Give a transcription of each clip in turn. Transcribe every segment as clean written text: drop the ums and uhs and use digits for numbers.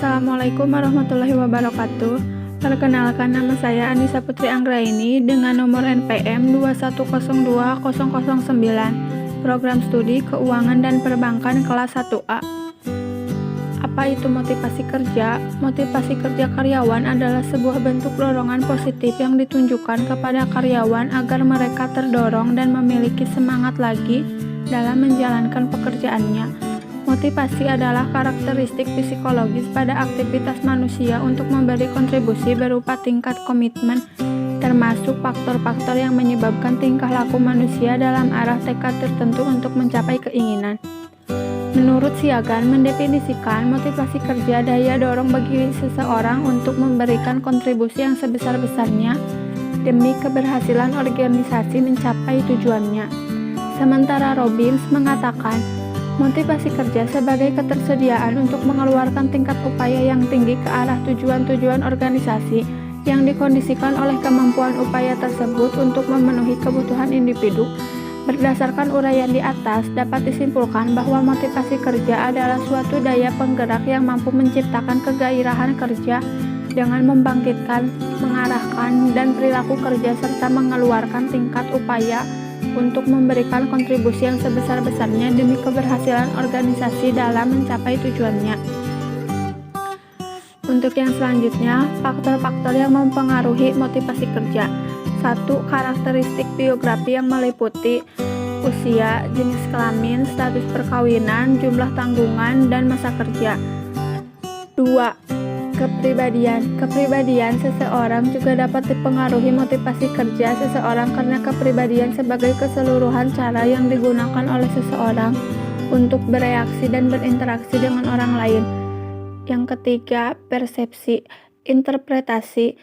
Assalamualaikum warahmatullahi wabarakatuh. Perkenalkan, nama saya Anissa Putri Anggraini dengan nomor NPM 2102009, Program Studi Keuangan dan Perbankan kelas 1A. Apa itu motivasi kerja? Motivasi kerja karyawan adalah sebuah bentuk dorongan positif yang ditunjukkan kepada karyawan agar mereka terdorong dan memiliki semangat lagi dalam menjalankan pekerjaannya. Motivasi adalah karakteristik psikologis pada aktivitas manusia untuk memberi kontribusi berupa tingkat komitmen, termasuk faktor-faktor yang menyebabkan tingkah laku manusia dalam arah tekad tertentu untuk mencapai keinginan. Menurut Siagan, mendefinisikan motivasi kerja daya dorong bagi seseorang untuk memberikan kontribusi yang sebesar-besarnya demi keberhasilan organisasi mencapai tujuannya. Sementara Robbins mengatakan, motivasi kerja sebagai ketersediaan untuk mengeluarkan tingkat upaya yang tinggi ke arah tujuan-tujuan organisasi yang dikondisikan oleh kemampuan upaya tersebut untuk memenuhi kebutuhan individu. Berdasarkan uraian di atas, dapat disimpulkan bahwa motivasi kerja adalah suatu daya penggerak yang mampu menciptakan kegairahan kerja dengan membangkitkan, mengarahkan, dan perilaku kerja serta mengeluarkan tingkat upaya untuk memberikan kontribusi yang sebesar-besarnya demi keberhasilan organisasi dalam mencapai tujuannya. Untuk yang selanjutnya, faktor-faktor yang mempengaruhi motivasi kerja. 1. Karakteristik biografi yang meliputi usia, jenis kelamin, status perkawinan, jumlah tanggungan, dan masa kerja. 2. Kepribadian seseorang juga dapat dipengaruhi motivasi kerja seseorang karena kepribadian sebagai keseluruhan cara yang digunakan oleh seseorang untuk bereaksi dan berinteraksi dengan orang lain. Yang ketiga, persepsi, interpretasi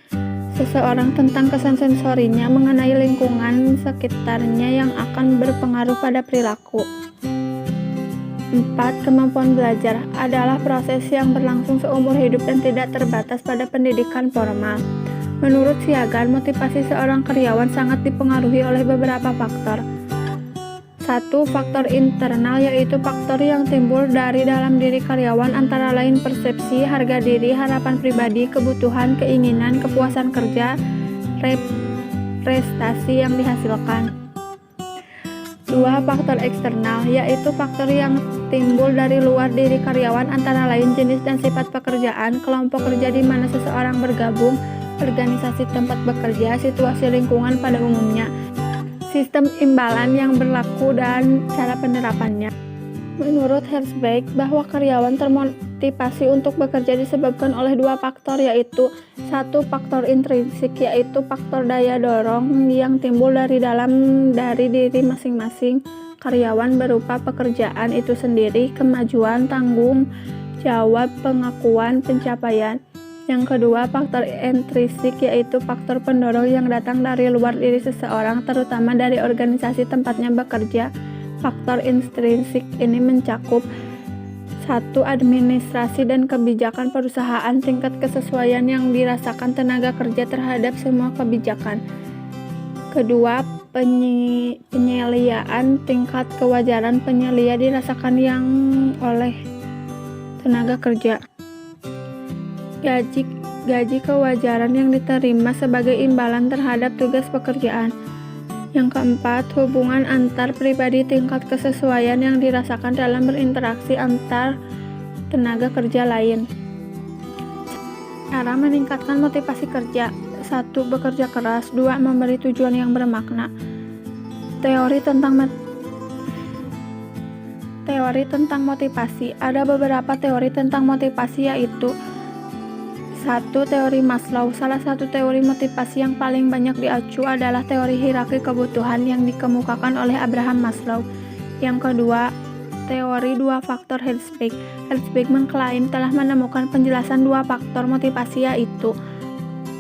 seseorang tentang kesan sensorinya mengenai lingkungan sekitarnya yang akan berpengaruh pada perilaku. 4. Kemampuan belajar adalah proses yang berlangsung seumur hidup dan tidak terbatas pada pendidikan formal. Menurut Siagan, motivasi seorang karyawan sangat dipengaruhi oleh beberapa faktor. 1. Faktor internal, yaitu faktor yang timbul dari dalam diri karyawan antara lain persepsi, harga diri, harapan pribadi, kebutuhan, keinginan, kepuasan kerja, prestasi yang dihasilkan. 2. Faktor eksternal, yaitu faktor yang timbul dari luar diri karyawan antara lain jenis dan sifat pekerjaan, kelompok kerja di mana seseorang bergabung, organisasi tempat bekerja, situasi lingkungan pada umumnya, sistem imbalan yang berlaku dan cara penerapannya. Menurut Herzberg, bahwa karyawan termotivasi untuk bekerja disebabkan oleh dua faktor, yaitu 1. Faktor intrinsik, yaitu faktor daya dorong yang timbul dari diri masing-masing karyawan berupa pekerjaan itu sendiri, kemajuan, tanggung jawab, pengakuan, pencapaian. Yang kedua, faktor intrinsik, yaitu faktor pendorong yang datang dari luar diri seseorang, terutama dari organisasi tempatnya bekerja. Faktor intrinsik ini mencakup 1. Administrasi dan kebijakan perusahaan, tingkat kesesuaian yang dirasakan tenaga kerja terhadap semua kebijakan. Kedua, penyeliaan, tingkat kewajaran penyelia dirasakan yang oleh tenaga kerja. Gaji kewajaran yang diterima sebagai imbalan terhadap tugas pekerjaan. Yang keempat, hubungan antar pribadi, tingkat kesesuaian yang dirasakan dalam berinteraksi antar tenaga kerja lain. Cara meningkatkan motivasi kerja. 1. Bekerja keras. 2. Memberi tujuan yang bermakna. Teori tentang motivasi. Ada beberapa teori tentang motivasi, yaitu 1. Teori Maslow. Salah satu teori motivasi yang paling banyak diacu adalah teori hierarki kebutuhan yang dikemukakan oleh Abraham Maslow. Yang kedua, teori dua faktor Herzberg. Herzberg mengklaim telah menemukan penjelasan dua faktor motivasi, yaitu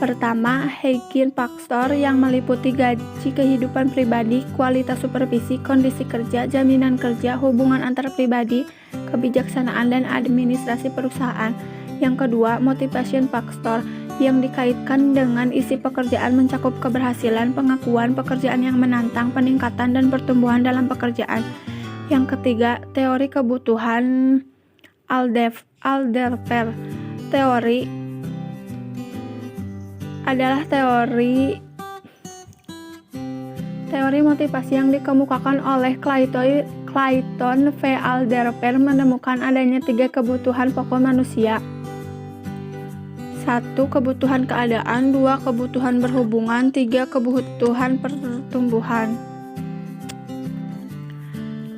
pertama, hygiene faktor yang meliputi gaji, kehidupan pribadi, kualitas supervisi, kondisi kerja, jaminan kerja, hubungan antar pribadi, kebijaksanaan, dan administrasi perusahaan. Yang kedua, motivation factor yang dikaitkan dengan isi pekerjaan mencakup keberhasilan, pengakuan, pekerjaan yang menantang, peningkatan, dan pertumbuhan dalam pekerjaan. Yang ketiga, teori kebutuhan Alderfer teori adalah teori motivasi yang dikemukakan oleh Clayton V. Alderfer menemukan adanya 3 kebutuhan pokok manusia. 1. Kebutuhan keadaan, 2. Kebutuhan berhubungan, 3. Kebutuhan pertumbuhan.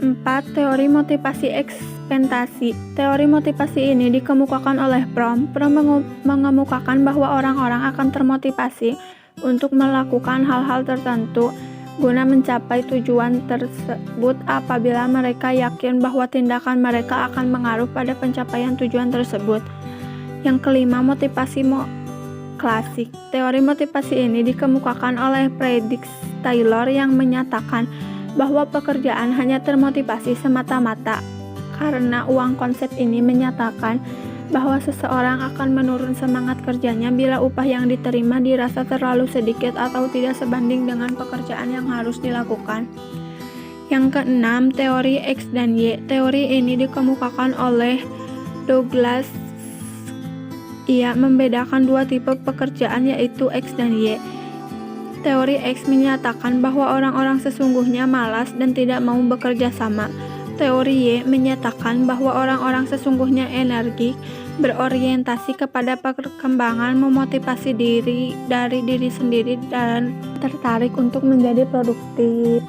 4. Teori motivasi ekspektasi. Teori motivasi ini dikemukakan oleh Fromm. Fromm mengemukakan bahwa orang-orang akan termotivasi untuk melakukan hal-hal tertentu guna mencapai tujuan tersebut apabila mereka yakin bahwa tindakan mereka akan mengaruh pada pencapaian tujuan tersebut. Yang kelima, motivasi klasik. Teori motivasi ini dikemukakan oleh Frederick Taylor yang menyatakan bahwa pekerjaan hanya termotivasi semata-mata karena uang. Konsep ini menyatakan bahwa seseorang akan menurun semangat kerjanya bila upah yang diterima dirasa terlalu sedikit atau tidak sebanding dengan pekerjaan yang harus dilakukan. Yang keenam, teori X dan Y. Teori ini dikemukakan oleh Douglas. Ia membedakan 2 tipe pekerjaan yaitu X dan Y. Teori X menyatakan bahwa orang-orang sesungguhnya malas dan tidak mau bekerja sama. Teori Y menyatakan bahwa orang-orang sesungguhnya energik, berorientasi kepada perkembangan, memotivasi diri dari diri sendiri, dan tertarik untuk menjadi produktif.